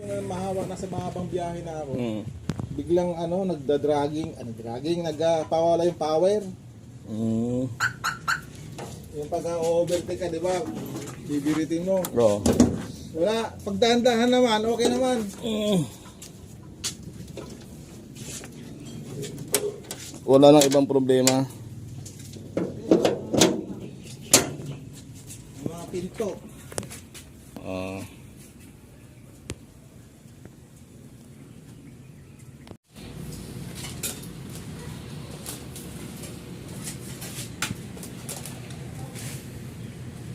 Yung mahawa, nasa mahabang biyahe na ako. Biglang nagda-dragging, nagpawala yung power. Yung pagka-overtake ka, di ba? Bibiritin mo. Bro. Wala, pagdahan-dahan naman, okay naman. Wala lang ibang problema. Yung mga pinto.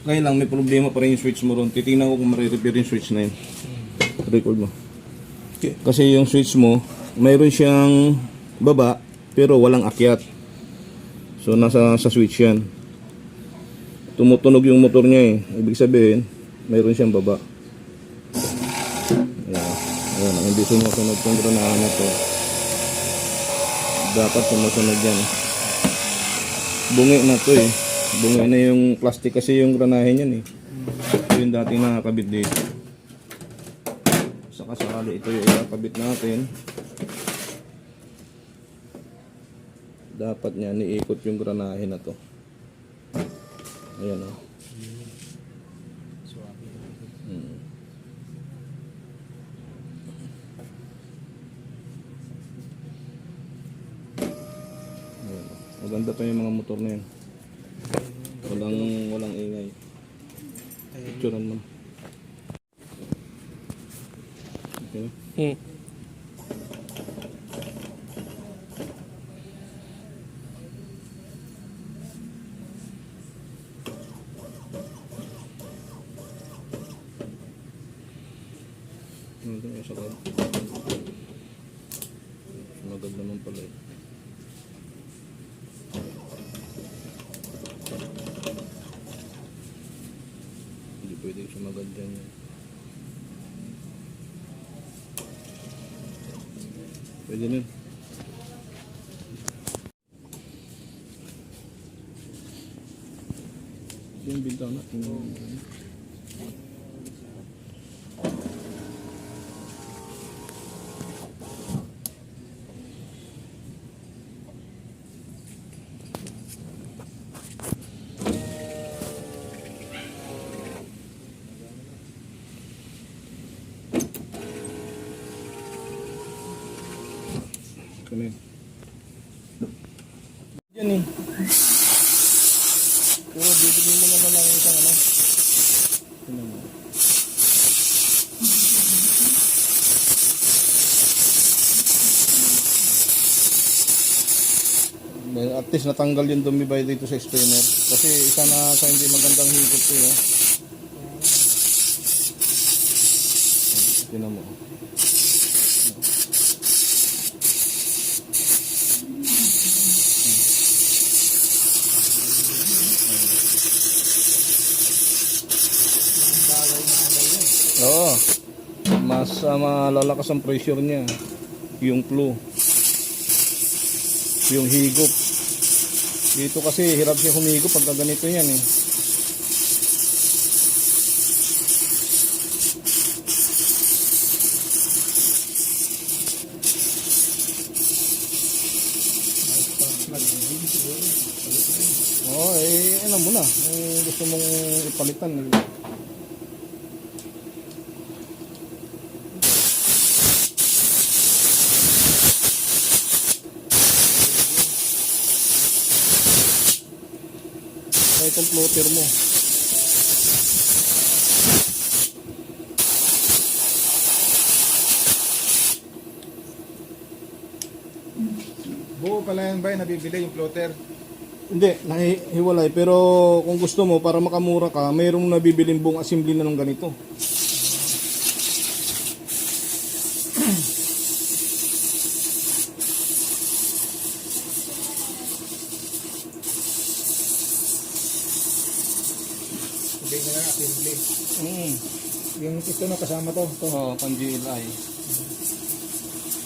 Ngayon lang, may problema pa rin yung switch mo ron. Titingnan ko kung ma-repair yung switch na yun. Record mo. Kasi yung switch mo, mayroon siyang baba, pero walang akyat. So, nasa sa switch yan. Tumutunog yung motor niya eh. Ibig sabihin, mayroon siyang baba. Ayan, hindi sumusunod yung granahan na to. Dapat sumusunod yan. Bungi na to eh. Bunga na yung plastic kasi yung granahe niyan eh. Ito yung dating nakakabit dito. Saka sakali ito yung ikakabit natin. Dapat niya niikot yung granahe na to. Ayan o. Maganda pa yung mga motor na yan. Walang ingay. Picturean mo. Okay. Ano yung sakal? Sumagad naman pala eh. Pwede sumagad dyan yan. Pwede nun. Yung bintana. Kami. Yan eh. Pero bibigyan mo naman lang isang ano. Tingnan mo. At least natanggal yung dumi ba dito sa spinner. Kasi isa na sa hindi magandang higop ko eh. Tingnan mo. Oo. Mas malalakas ang pressure niya. Yung flow. Yung higop. Dito kasi hirap siya humigop pagka ganito yan eh. Oo, alam mo na. Gusto mong ipalitan. Itong floater mo. Buo pala yan ba yung nabibili yung floater? Hindi, nahihiwalay. Pero kung gusto mo, para makamura ka, mayroong nabibiling buong assembly na ng ganito. Hindi na lang assembly. Yung ito na kasama to. Oo, pang GLI.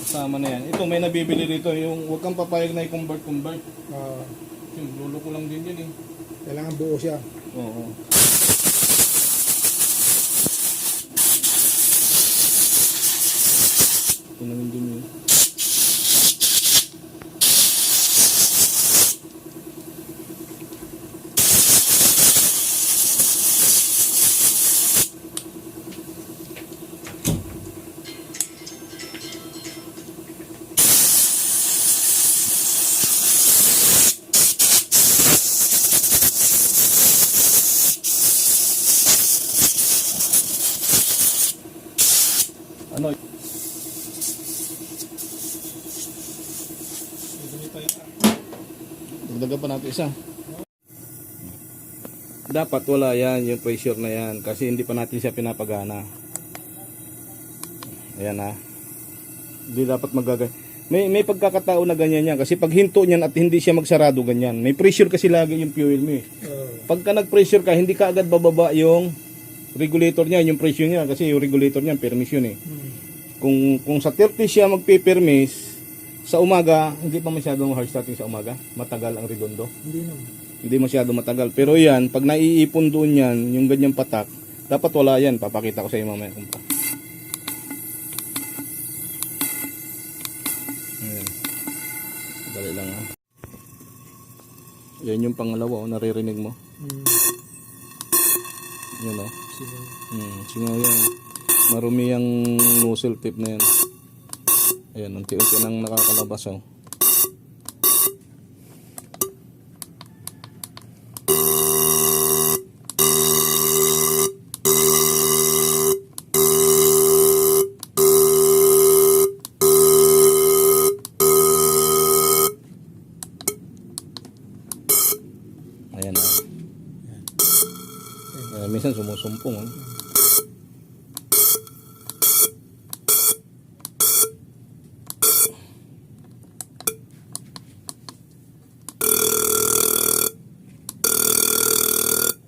Kasama na yan. Ito, may nabibili dito. Yung huwag kang papayag na i-convert. Yung lulo ko lang din yun eh. Kailangan buo siya. Oo. Ito na yung dumi. Ano? Dagdagan pa natin isa. Dapat wala yan, yung pressure na yan. Kasi hindi pa natin siya pinapagana. Ayan ha. Hindi dapat magagay. May pagkakataon na ganyan yan. Kasi pag hinto niyan at hindi siya magsarado ganyan. May pressure kasi lagi yung fuel mo eh. Pagka nag-pressure ka, hindi ka agad bababa yung regulator niya, yung pressure niya. Kasi yung regulator niya, permis yun eh. Kung sa 30 siya magpipermis, sa umaga, hindi pa masyadong hard starting sa umaga. Matagal ang redondo. Hindi naman. Hindi masyado matagal. Pero yan, pag naiipon doon yan, yung ganyang patak, dapat wala yan. Papakita ko sa iyo mamaya kung pa. Ayan. Dali lang ha. Yan yung pangalawa, oh, naririnig mo. Yan o. Singaw yan. Marumi yung nozzle tip na yan. Ayan, unti-unti nang nakakalabas oh. Ayan oh. Minsan sumusumpong oh.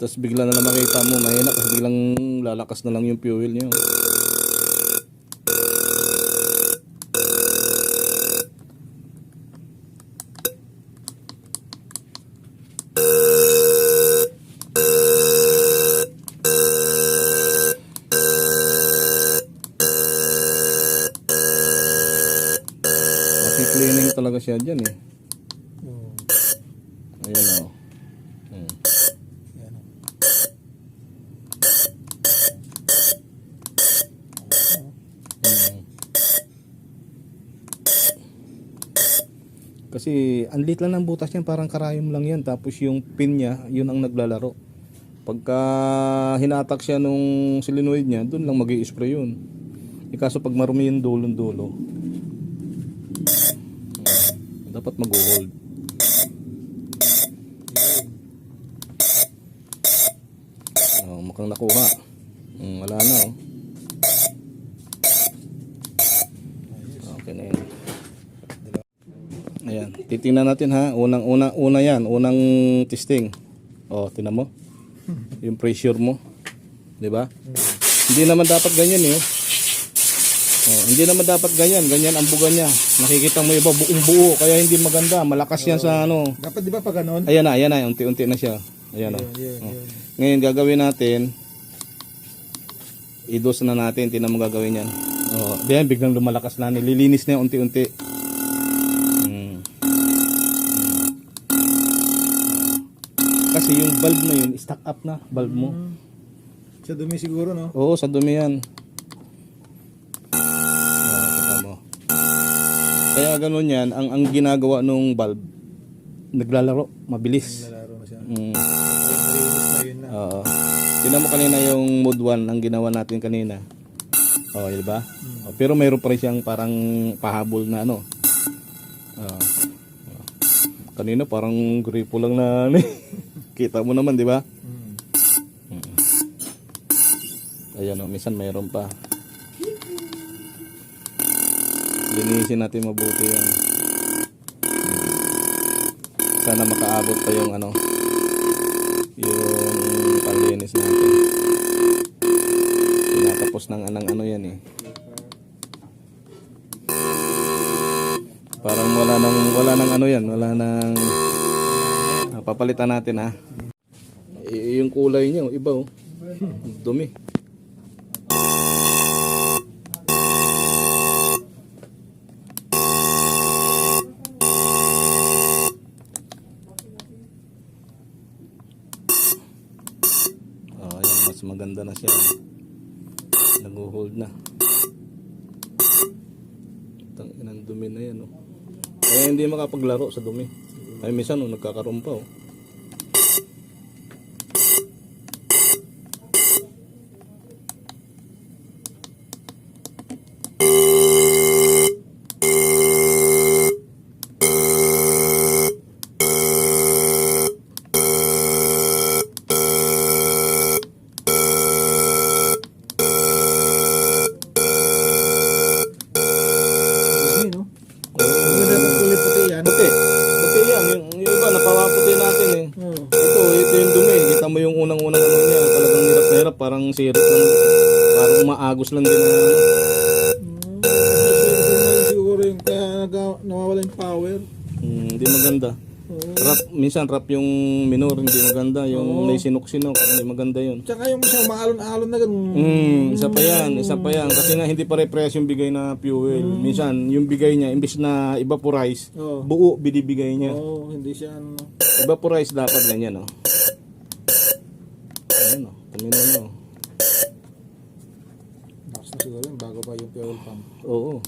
Tapos bigla na lang makita mo, mahina kasi biglang lalakas na lang yung fuel niyo. Kasi cleaning talaga siya dyan eh. Ayan o. Kasi ang liit lang ng butas niyan, parang karayom lang yan. Tapos yung pin niya, yun ang naglalaro. Pagka hinatak siya nung solenoid niya, dun lang mag-i-spray yun. Kaso pag marumi yung dulo-dulo, dapat mag-hold. Mukhang nakuha. Wala na oh. Okay na yan. Ayan, titingnan natin ha. Una yan, unang testing. Oh, tingnan mo. Yung pressure mo. 'Di ba? Hindi naman dapat ganyan eh. Oh, hindi naman dapat ganyan. Ganyan ang buga niya. Nakikita mo iba buong buo, kaya hindi maganda. Malakas yan sa ano. Dapat di ba pag ganon? Ayan na, unti-unti na siya. Ayan oh. Ngayon gagawin natin, i-dose na natin, tingnan mo gagawin yan. Oh, diyan biglang lumalakas na, nililinis na unti-unti. Kasi yung valve na yun, stack up na valve mo. Sa dumi siguro, no? Oo, sa dumi yan. Kita mo. Kaya ganun yan, ang ginagawa nung valve, naglalaro, mabilis. Nalaro na siya. Mm. Na yun na. Oo. Tingnan mo kanina yung mode 1 ang ginawa natin kanina. Oh, di ba? Oh, pero mayroon pa rin siyang parang pahabol na ano. Kanina parang gripo lang na kita mo naman, di ba? Ayan oh, minsan mayroon pa. Linisin natin mabuti yan. Sana makaabot pa yung ano, yung panlinis natin. Tinatapos ng anang ano yan eh. Parang wala nang ano yan, wala nang papalitan natin ha. Yung kulay niya, iba oh. Dumi. gumaganda na siya. Nag-hold na. Tangin ang dumi na yan, oh. Eh, hindi makapaglaro sa dumi. Ay, minsan, oh, nagkakaroon pa, oh. Ayun, no? Maganda ng kulay puti yan. Puti. Puti yan. Yung iba, napawaputi natin, eh. Oo. Ito yung dumi. Kita mo yung unang-unang ano niya. Talagang hirap na hirap. Parang sirit lang. Parang maagos lang din. Siguro yung kaya nawawala yung power. Hindi maganda. Rap, minsan rap yung minor, hindi maganda. Yung may sinok-sinok, hindi maganda yun. Tsaka yung siya maalon-alon na ganun. Isa pa yan. Kasi nga hindi pare-press yung bigay na fuel. Minsan, yung bigay niya, imbis na evaporize, Oo. buo binibigay niya. Oo, hindi siya ano. Evaporize dapat ganyan, oh. Ayan, oh. Tumino mo. Box na siguro yun, bago pa yung fuel pump. Oo.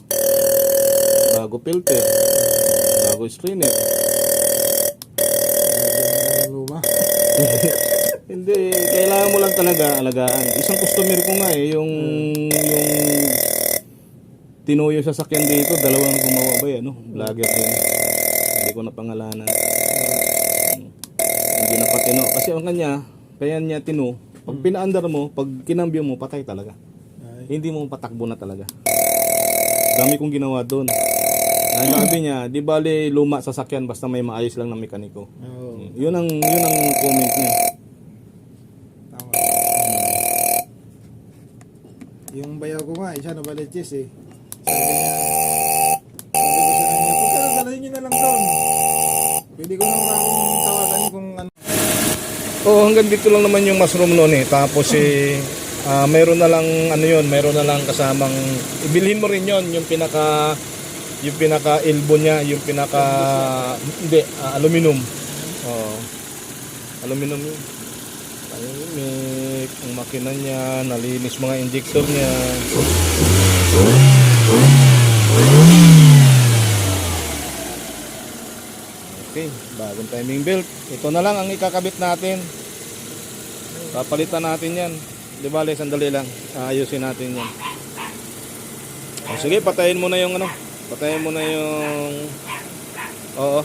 Bago filter. Bago strainer. Luma. Hindi, kailangan mo lang talaga alagaan. Isang customer ko nga yung tinuyo sa sakyan dito, dalawang gumawa ba yan, no? Vlogger din. Hindi ko na pangalanan. Hindi na patino. Kasi ang kanya, kaya niya tino, pag pinaandar mo, pag kinambyo mo, patay talaga. Ay. Hindi mo patakbo na talaga. Dami kong ginawa doon. Sabi niya, di bale luma sa sakyan basta may maayos lang na mekaniko. Oo. Yun ang comment niya. Tama. Yung bayaw ko nga, isa na baliches eh. Sabi ko sa kanya, kung kailan dalhin nyo na lang doon. Pwede ko naman akong tawagan kung ano. Oo, hanggang dito lang naman yung mushroom noon eh. Tapos mayroon na lang ano yun, mayroon na lang kasamang ibilhin mo rin yon yung pinaka elbow niya, yung pinaka hindi, aluminum. Oo. Aluminum yun. Tahimik, ang makina niya, nalinis mga injector niya. Okay, bagong timing belt. Ito na lang ang ikakabit natin. Papalitan natin yan. Di bale, sandali lang. Ayusin natin yan. O, sige, patayin mo na yung ano. Patayin mo na yung... Oo.